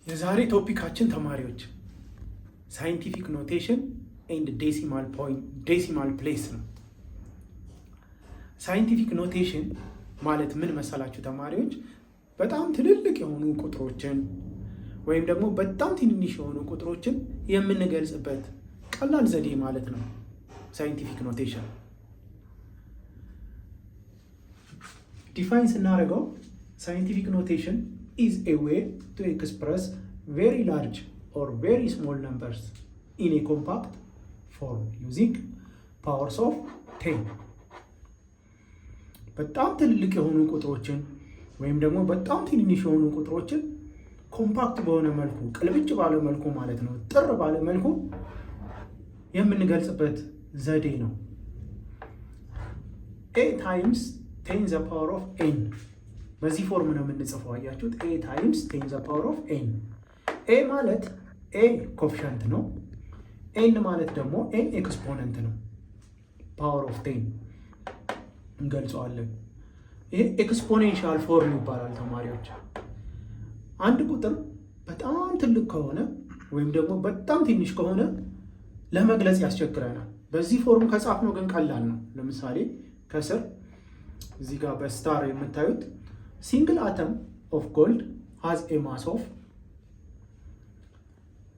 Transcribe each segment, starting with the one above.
የዛሬ ቶፒካችን ተማሪዎች ሳይንቲፊክ ኖቴሽን ኤንድ ዴሲማል ፕሌስ ነው። ሳይንቲፊክ ኖቴሽን ማለት ምን መሰላችሁ ተማሪዎች? በጣም ትልልቅ የሆኑ ቁጥሮችን ወይም ደግሞ በጣም ትንንሽ የሆኑ ቁጥሮችን የምንገልጽበት ቀላል ዘዴ ማለት ነው ሳይንቲፊክ ኖቴሽን። ዲፋይን ስናደርገው ሳይንቲፊክ ኖቴሽን is a way to express very large or very small numbers in a compact form using powers of 10. በጣም ትልልቅ የሆኑ ቁጥሮችን ወይም ደግሞ በጣም ትንንሽ የሆኑ ቁጥሮችን ኮምፓክት በሆነ መልኩ ቅልብጭ ባለ መልኩ ማለት ነው ጥር ባለ መልኩ የምንገልጽበት ዘዴ ነው። a times 10 the power of n በዚህ ፎርም ነው የምንጽፈው። አያችሁት? a times 10 the power of n። a ማለት a ኮፊሸንት ነው። n ማለት ደግሞ n ኤክስፖነንት ነው። ፓወር ኦፍ 10 እንገልጸዋለን። ይሄ ኤክስፖኔንሻል ፎርም ይባላል ተማሪዎች። አንድ ቁጥር በጣም ትልቅ ከሆነ ወይም ደግሞ በጣም ትንሽ ከሆነ ለመግለጽ ያስቸግረናል። በዚህ ፎርም ከጻፍነው ግን ቀላል ነው። ለምሳሌ ከስር እዚህ ጋር በስታር የምታዩት single atom of gold has a mass of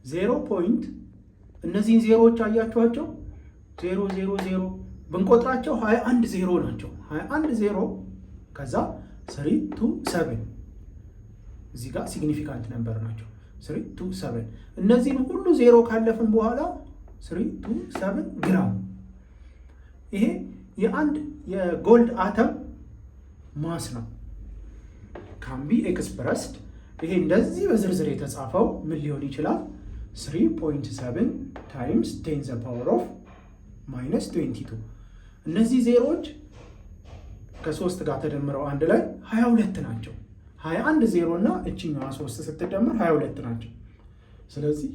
0. እነዚህን ዜሮዎች አያችኋቸው? 0 0 0 ብንቆጥራቸው 21 ዜሮ ናቸው። 21 ዜሮ ከዛ 3 2 7 እዚህ ጋር ሲግኒፊካንት ነምበር ናቸው። 3 2 7 እነዚህን ሁሉ ዜሮ ካለፍን በኋላ 3 2 7 ግራም። ይሄ የአንድ የጎልድ አተም ማስ ነው። can be expressed ይሄ እንደዚህ በዝርዝር የተጻፈው ምን ሊሆን ይችላል? 3.7 times 10 the power of minus 22 እነዚህ ዜሮዎች ከ3 ጋር ተደምረው አንድ ላይ 22 ናቸው። 21 ዜሮ እና እቺኛዋ 3 ስትደመር 22 ናቸው። ስለዚህ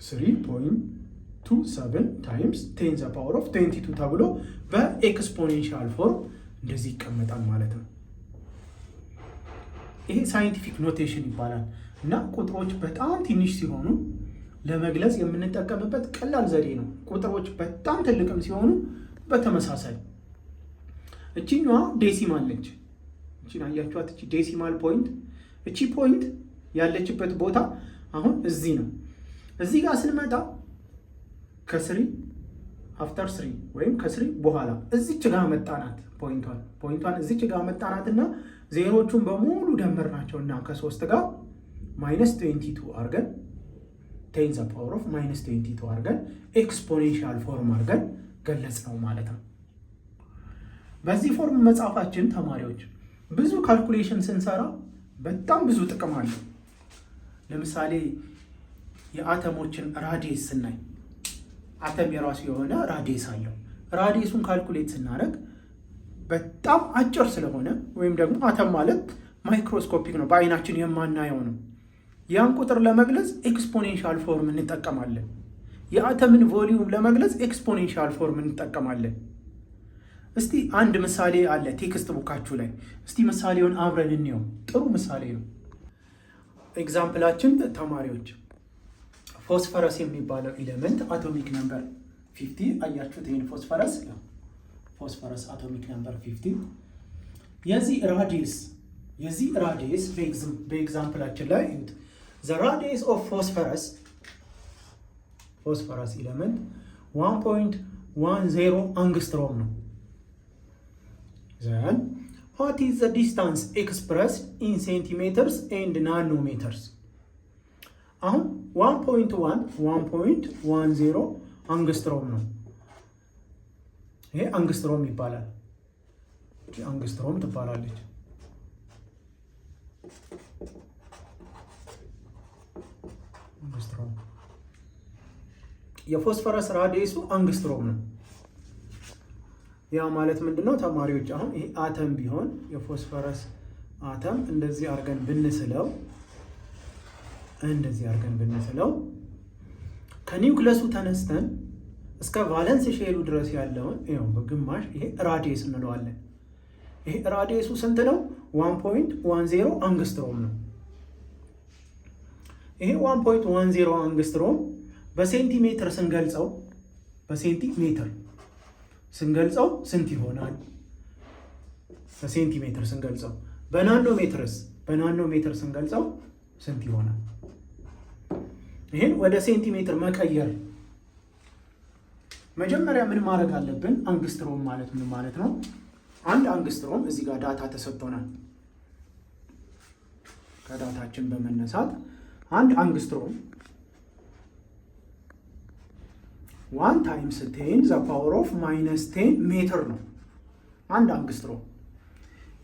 3.27 times 10 the power of 22 ተብሎ በኤክስፖኔንሻል ፎርም እንደዚህ ይቀመጣል ማለት ነው። ይሄ ሳይንቲፊክ ኖቴሽን ይባላል እና ቁጥሮች በጣም ትንሽ ሲሆኑ ለመግለጽ የምንጠቀምበት ቀላል ዘዴ ነው። ቁጥሮች በጣም ትልቅም ሲሆኑ በተመሳሳይ። እቺኛዋ ዴሲማል ነች። እቺን አያችኋት? እቺ ዴሲማል ፖይንት። እቺ ፖይንት ያለችበት ቦታ አሁን እዚህ ነው። እዚህ ጋር ስንመጣ ከስሪ አፍተር 3 ወይም ከስሪ በኋላ እዚች ጋር መጣናት። ፖይንቷን እዚች ጋር መጣናትና ዜሮቹን በሙሉ ደምር ናቸው እና ከ3 ጋር -22 አድርገን 10 the power of -22 አድርገን ኤክስፖኔንሻል ፎርም አድርገን ገለጽ ነው ማለት ነው። በዚህ ፎርም መጻፋችን ተማሪዎች ብዙ ካልኩሌሽን ስንሰራ በጣም ብዙ ጥቅም አለው። ለምሳሌ የአተሞችን ራዲየስ ስናይ አተም የራሱ የሆነ ራዲየስ አለው። ራዲየሱን ካልኩሌት ስናደርግ በጣም አጭር ስለሆነ ወይም ደግሞ አተም ማለት ማይክሮስኮፒክ ነው፣ በአይናችን የማናየው ነው። ያን ቁጥር ለመግለጽ ኤክስፖኔንሻል ፎርም እንጠቀማለን። የአተምን ቮሊዩም ለመግለጽ ኤክስፖኔንሻል ፎርም እንጠቀማለን። እስቲ አንድ ምሳሌ አለ ቴክስት ቡካችሁ ላይ። እስቲ ምሳሌውን አብረን እንየው። ጥሩ ምሳሌ ነው። ኤግዛምፕላችን ተማሪዎች ፎስፈረስ የሚባለው ኤሌመንት አቶሚክ ነምበር 50 አያችሁት? ይሄን ፎስፈረስ አቶሚክ ነምበር 50 የዚህ ራዲየስ በኤግዛምፕላችን ላይ እዩት። the radius of phosphorus ኤሌመንት 1.10 አንግስትሮም ነው። then what is the distance expressed in centimeters and nanometers? አሁን 1.10 አንግስትሮም ነው። ይሄ አንግስትሮም ይባላል። አንግስትሮም ትባላለች። አንግስትሮም የፎስፈረስ ራዲየሱ አንግስትሮም ነው። ያ ማለት ምንድነው ተማሪዎች? አሁን ይሄ አተም ቢሆን የፎስፈረስ አተም እንደዚህ አድርገን ብንስለው ከኒውክለሱ ተነስተን እስከ ቫለንስ ሼሉ ድረስ ያለውን ይሄው በግማሽ ይሄ ራዲየስ እንለዋለን። ይሄ ራዲየሱ ስንት ነው? 1.10 አንግስትሮም ነው። ይሄ 1.10 አንግስትሮም በሴንቲሜትር ስንገልጸው ስንት ይሆናል? በሴንቲሜትር ስንገልጸው በናኖሜትር ስንገልጸው ስንት ይሆናል? ይህን ወደ ሴንቲሜትር መቀየር መጀመሪያ ምን ማድረግ አለብን? አንግስትሮም ማለት ምን ማለት ነው? አንድ አንግስትሮም እዚህ ጋር ዳታ ተሰጥቶናል። ከዳታችን በመነሳት አንድ አንግስትሮም 1 × 10⁻⁻10 ሜትር ነው። አንድ አንግስትሮም።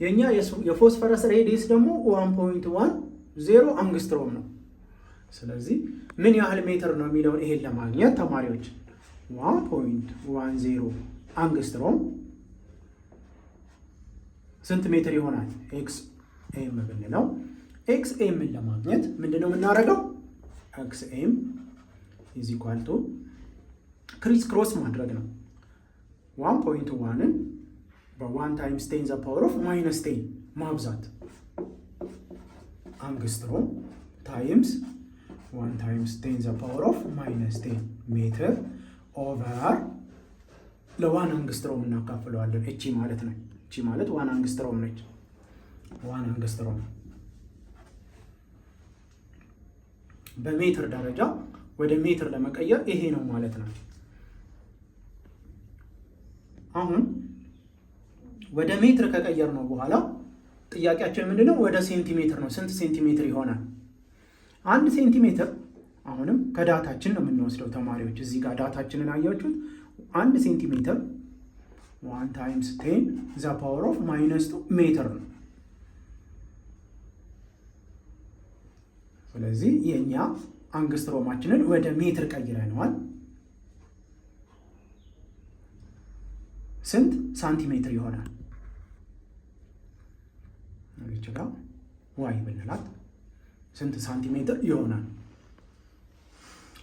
የኛ የፎስፈረስ ሬዲየስ ደግሞ 1.10 አንግስትሮም ነው። ስለዚህ ምን ያህል ሜትር ነው የሚለውን ይሄን ለማግኘት ተማሪዎች 1.10 አንግስትሮም ስንት ሜትር ይሆናል? ኤክስኤም ብንለው ኤክስኤምን ለማግኘት ምንድነው የምናደርገው? ኤክስኤም ኢዝ ኢኳል ቱ ክሪስ ክሮስ ማድረግ ነው። 1.1ን በ1 × 10⁻⁻10 ማብዛት አንግስትሮም ታይምስ 1 × 10⁻⁻10 ሜትር ኦቨር ለ1 አንግስትሮም እናካፍለዋለን። እቺ ማለት ነው። እቺ ማለት 1 አንግስትሮም ነች። 1 አንግስትሮም በሜትር ደረጃ ወደ ሜትር ለመቀየር ይሄ ነው ማለት ነው። አሁን ወደ ሜትር ከቀየር ነው በኋላ ጥያቄያችን ምንድነው? ወደ ሴንቲሜትር ነው። ስንት ሴንቲሜትር ይሆናል? 1 ሴንቲሜትር አሁንም ከዳታችን ነው የምንወስደው ተማሪዎች። እዚህ ጋር ዳታችንን አያችሁት? 1 ሴንቲሜትር 1 × 10⁻⁻2 ሜትር ነው። ስለዚህ የኛ አንግስትሮማችንን ወደ ሜትር ቀይረነዋል። ስንት ሳንቲሜትር ይሆናል? እዚህ ጋር ዋይ ብንላት ስንት ሳንቲሜትር ይሆናል?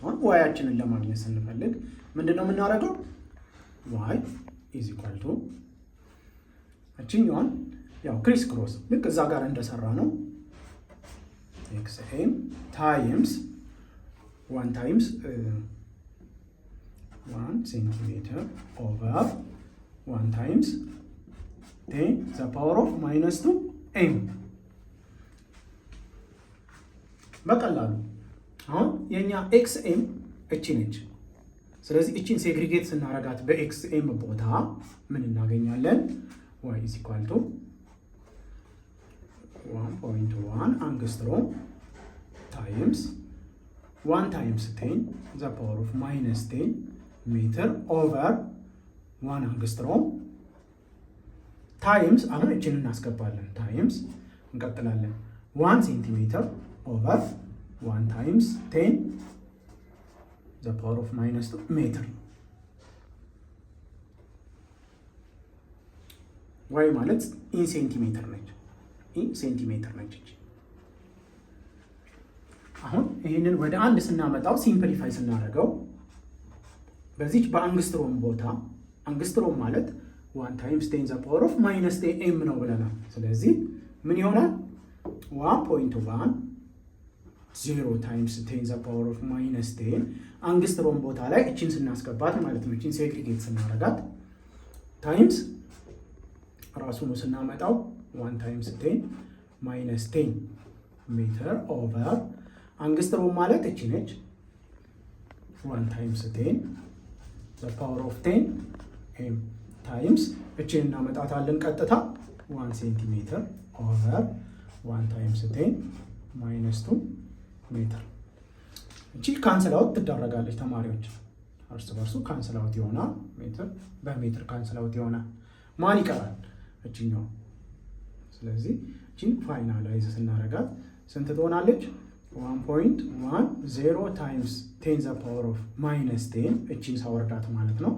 አሁን ዋያችንን ለማግኘት ስንፈልግ ምንድነው የምናደርገው? ዋይ ኢዝ ኢኳል ቱ እቺኛዋን ያው ክሪስ ክሮስ ልክ እዛ ጋር እንደሰራ ነው ኤክስኤም ታይምስ 1 ሴንቲሜትር ኦቨር 1 × 10⁻⁻2 ኤም። በቀላሉ አሁን የኛ ኤክስኤም እቺ ነች። ስለዚህ እቺን ሴግሪጌት ስናረጋት በኤክስኤም ቦታ ምን እናገኛለን? ዋይ ኢዝ ኢኳል ቱ 1.1 አንግስትሮም ታይምስ 1 × 10⁻⁻10 ሜትር ኦቨር 1 አንግስትሮም ታይምስ አሁን እችን እናስገባለን። ታይምስ እንቀጥላለን 1 ሴንቲሜትር ኦቨር 1 × 10⁻⁻2 ሜትር። ዋይ ማለት ኢን ሴንቲሜትር ነች። አሁን ይህንን ወደ አንድ ስናመጣው ሲምፕሊፋይ ስናደርገው በዚች በአንግስትሮም ቦታ አንግስትሮም ማለት 1 × 10⁻⁻10 ኤም ነው ብለናል። ስለዚህ ምን ይሆናል? 1.1 0 × 10⁻⁻10 አንግስትሮም ቦታ ላይ እቺን ስናስገባት ማለት ነው። እቺን ሴግሪጌት ስናረጋት ታይምስ ራሱን ስናመጣው 1 × 10⁻10 ሜትር ኦቨር አንግስትሮም ማለት እቺ ነች። 1 × 10⁻10 ኤም ታይምስ እቺን እናመጣታለን ቀጥታ 1 ሴንቲሜትር ኦቨር 1 × 10⁻2 ሜትር። እቺ ካንስል አውት ትደረጋለች ተማሪዎች። እርስ በርሱ ካንስል አውት ይሆናል። ሜትር በሜትር ካንስል አውት ይሆናል። ማን ይቀራል? እቺኛው። ስለዚህ እቺን ፋይናላይዝ ስናረጋት ስንት ትሆናለች? 1.10 ታይምስ 10⁻⁻10 እቺን ሳወርዳት ማለት ነው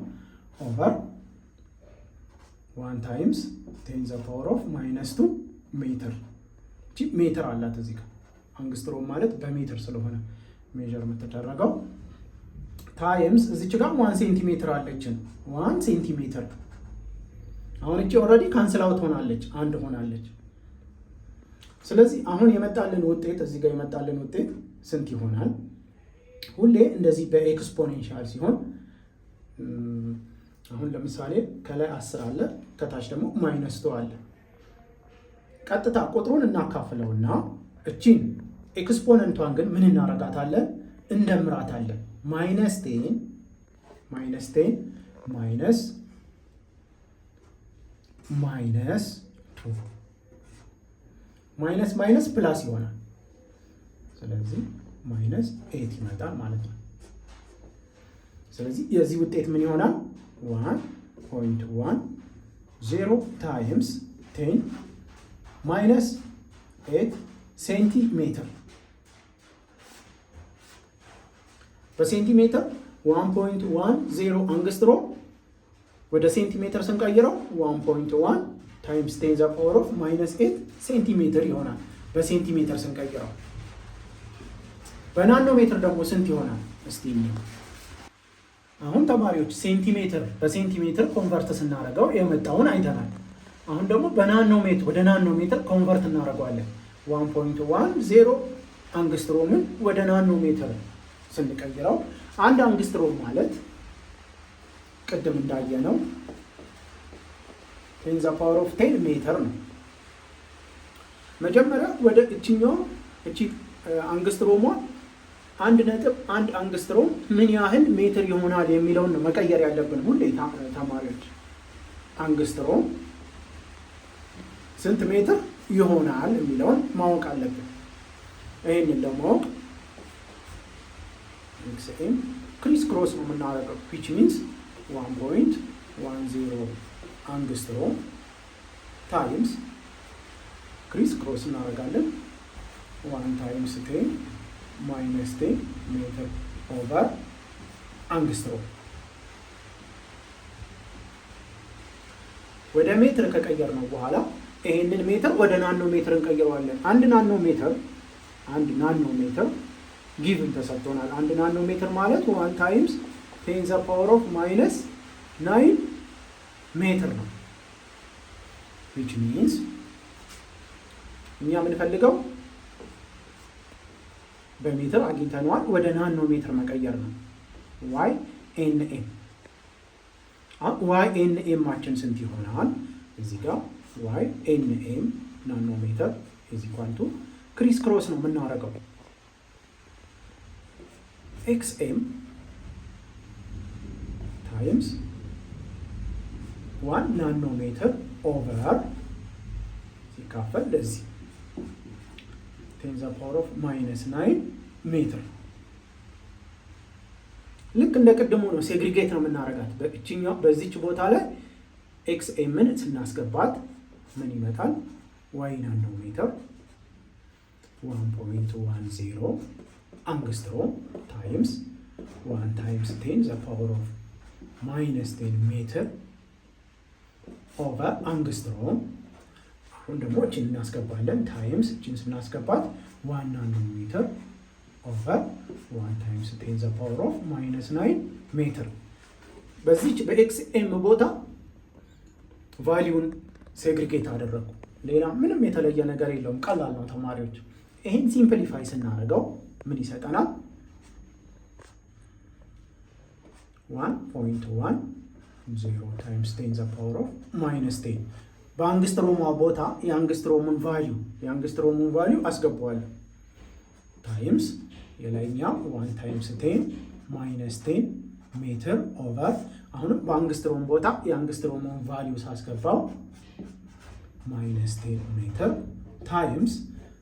ኦቨር 1 × 10⁻⁻2 ሜትር። እቺ ሜትር አላት እዚህ ጋር አንግስትሮም ማለት በሜትር ስለሆነ ሜጀር የምትደረገው ታይምስ እዚች ጋር 1 ሴንቲሜትር አለችን። 1 ሴንቲሜትር አሁን እቺ ኦልሬዲ ካንስል አውት ሆናለች፣ አንድ ሆናለች። ስለዚህ አሁን የመጣልን ውጤት እዚህ ጋር የመጣልን ውጤት ስንት ይሆናል? ሁሌ እንደዚህ በኤክስፖኔንሻል ሲሆን አሁን ለምሳሌ ከላይ 10 አለ፣ ከታች ደግሞ -2 አለ። ቀጥታ ቁጥሩን እናካፍለውና እቺን ኤክስፖነንቷን ግን ምን እናረጋታለን? እንደምራታለን። -10 ማይነስ ማይነስ ፕላስ ይሆናል። ስለዚህ -8 ይመጣል ማለት ነው። ስለዚህ የዚህ ውጤት ምን ይሆናል? 1.10 ታይምስ 10 -8 ሴንቲሜትር በሴንቲሜትር 1.10 አንግስትሮም ወደ ሴንቲሜትር ስንቀይረው 1.1 ታይምስ 10⁻⁻8 ሴንቲሜትር ይሆናል። በሴንቲሜትር ስንቀይረው በናኖሜትር ደግሞ ስንት ይሆናል? እስቲ አሁን ተማሪዎች ሴንቲሜትር በሴንቲሜትር ኮንቨርት ስናደርገው የመጣውን አይተናል። አሁን ደግሞ በናኖሜትር ወደ ናኖሜትር ኮንቨርት እናደርገዋለን። 1.10 አንግስትሮምን ወደ ናኖሜትር ስንቀይረው አንድ አንግስትሮም ማለት ቅድም እንዳየነው 10⁻10 ሜትር ነው። መጀመሪያ ወደ እቺ አንግስትሮሟ 1.1 አንግስትሮም ምን ያህል ሜትር ይሆናል የሚለውን ነው መቀየር ያለብን ሁሌ ተማሪዎች። አንግስትሮም ስንት ሜትር ይሆናል የሚለውን ማወቅ አለብን። ይህንን ለማወቅ ኤክስኤም ክሪስ ክሮስ ነው የምናደርገው which means 1.10 አንግስትሮም ታይምስ ክሪስ ክሮስ እናደርጋለን 1 ታይምስ 10 ማይነስ 10 ሜትር ኦቨር አንግስትሮም። ወደ ሜትር ከቀየር ነው በኋላ ይሄንን ሜትር ወደ ናኖ ሜትር እንቀይረዋለን። አንድ ናኖ ሜትር ጊቭን ተሰጥቶናል። አንድ ናኖ ሜትር ማለት 1 ታይምስ 10⁻⁹ ሜትር ነው። which means እኛ የምንፈልገው በሜትር አግኝተነዋል፣ ወደ ናኖ ሜትር መቀየር ነው። YNM ማችን ስንት ይሆናል? እዚህ ጋር YNM ናኖ ሜትር is equal to ክሪስ ክሮስ ነው የምናደርገው XM ታይምስ 1 ናኖ ሜትር ኦቨር ሲካፈል ለዚህ 10⁻⁹ ሜትር። ልክ እንደ ቅድሙ ነው፣ ሴግሪጌት ነው የምናደርጋት። በዚች ቦታ ላይ ኤክስኤምን ስናስገባት ምን ይመጣል? ዋይ ናኖ ሜትር 1.10 አንግስትሮም ታይምስ 1 ታይምስ 10⁻⁻10 ሜትር ኦቨር አንግስትሮም። አሁን ደግሞ እችን እናስገባለን ታይምስ እችን ስናስገባት 1 ናኖ ሜትር ኦቨር 1 ታይምስ 10⁻⁻9 ሜትር። በዚች በኤክስኤም ቦታ ቫሊዩን ሴግሪጌት አደረጉ። ሌላ ምንም የተለየ ነገር የለውም። ቀላል ነው ተማሪዎች። ይህን ሲምፕሊፋይ ስናደርገው ምን ይሰጠናል? 1.10 ታይምስ 10⁻⁻10 በአንግስትሮሟ ቦታ የአንግስትሮሙን ቫሊዩ አስገባዋለሁ ታይምስ የላይኛው 1 ታይምስ 10⁻10 ሜትር ኦቨር አሁንም በአንግስትሮም ቦታ የአንግስትሮሙን ቫሊዩ ሳስገባው -10 ሜትር ታይምስ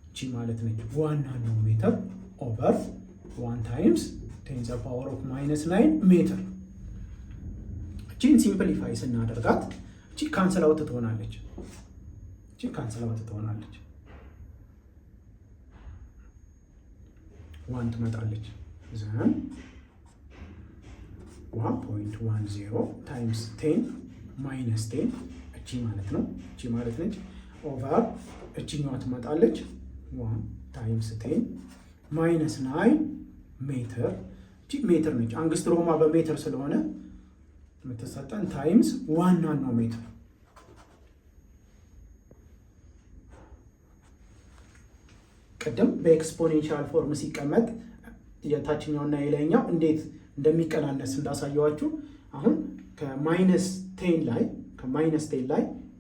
እቺ ማለት ነች 1 ናኖ ሜትር ኦቨር 1 ታይምስ 10⁻⁻9 ሜትር። እቺን ሲምፕሊፋይ ስናደርጋት እቺ ካንሰል አውት ትሆናለች። 1 ትመጣለች። ዘን 1.10 ታይምስ 10⁻10 እቺ ማለት ነው። እቺ ማለት ነች ኦቨር እቺኛዋ ትመጣለች 1 ታይምስ 10⁻9 ሜትር። እቺ ሜትር ነች። አንግስትሮማ በሜትር ስለሆነ የምትሰጠን ታይምስ 1 ናኖ ሜትር። ቅድም በኤክስፖኔንሻል ፎርም ሲቀመጥ የታችኛውና የላይኛው እንዴት እንደሚቀናነስ እንዳሳየዋችሁ አሁን ከማይነስ ቴን ላይ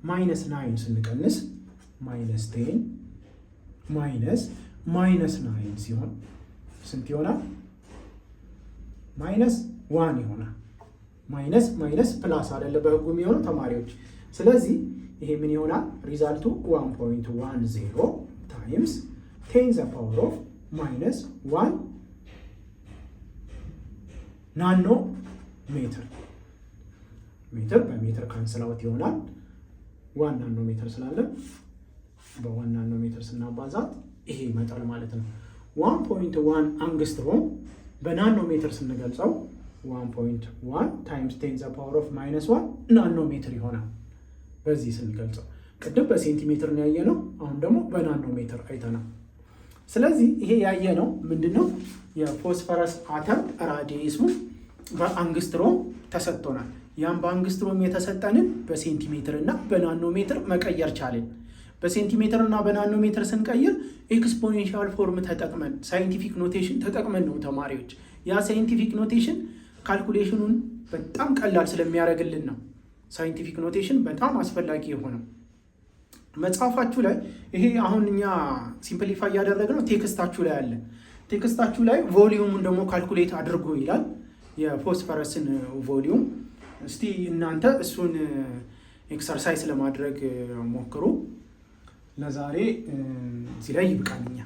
ማይነስ 9 ስንቀንስ ማይነስ 10 ማይነስ 9 ሲሆን ስንት ይሆናል? ማይነስ 1 ይሆናል። ማይነስ ፕላስ አይደለ በህጉ የሚሆነው ተማሪዎች። ስለዚህ ይሄ ምን ይሆናል? ሪዛልቱ 1.10 ታይምስ 10 ዘ ፓወር ኦፍ ማይነስ 1 ናኖ ሜትር በሜትር ካንስል አውት ይሆናል። 1 ናኖ ሜትር ስላለ በ1 ናኖ ሜትር ስናባዛት ይሄ ይመጣል ማለት ነው። 1.1 አንግስትሮም በናኖ ሜትር ስንገልጸው 1.1 ታይምስ 10 ዘ ፓወር ኦፍ ማይነስ 1 ናኖ ሜትር ይሆናል። በዚህ ስንገልጸው ቅድም በሴንቲሜትር ነው ያየነው፣ አሁን ደግሞ በናኖ ሜትር አይተናል። ስለዚህ ይሄ ያየነው ምንድነው? የፎስፈረስ አተም ራዲየሱ በአንግስትሮም ተሰጥቶናል። ያም በአንግስትሮም የተሰጠንን በሴንቲሜትር እና በናኖ ሜትር መቀየር ቻለን። በሴንቲሜትር እና በናኖ ሜትር ስንቀይር ኤክስፖኔንሻል ፎርም ተጠቅመን ሳይንቲፊክ ኖቴሽን ተጠቅመን ነው ተማሪዎች። ያ ሳይንቲፊክ ኖቴሽን ካልኩሌሽኑን በጣም ቀላል ስለሚያደርግልን ነው። ሳይንቲፊክ ኖቴሽን በጣም አስፈላጊ የሆነው መጽሐፋችሁ ላይ ይሄ አሁን እኛ ሲምፕሊፋይ ያደረግነው ቴክስታችሁ ላይ አለ። ቴክስታችሁ ላይ ቮሊዩሙን ደግሞ ካልኩሌት አድርጎ ይላል፣ የፎስፈረስን ቮሊዩም። እስቲ እናንተ እሱን ኤክሰርሳይዝ ለማድረግ ሞክሩ። ለዛሬ እዚህ ላይ ይብቃልኛ።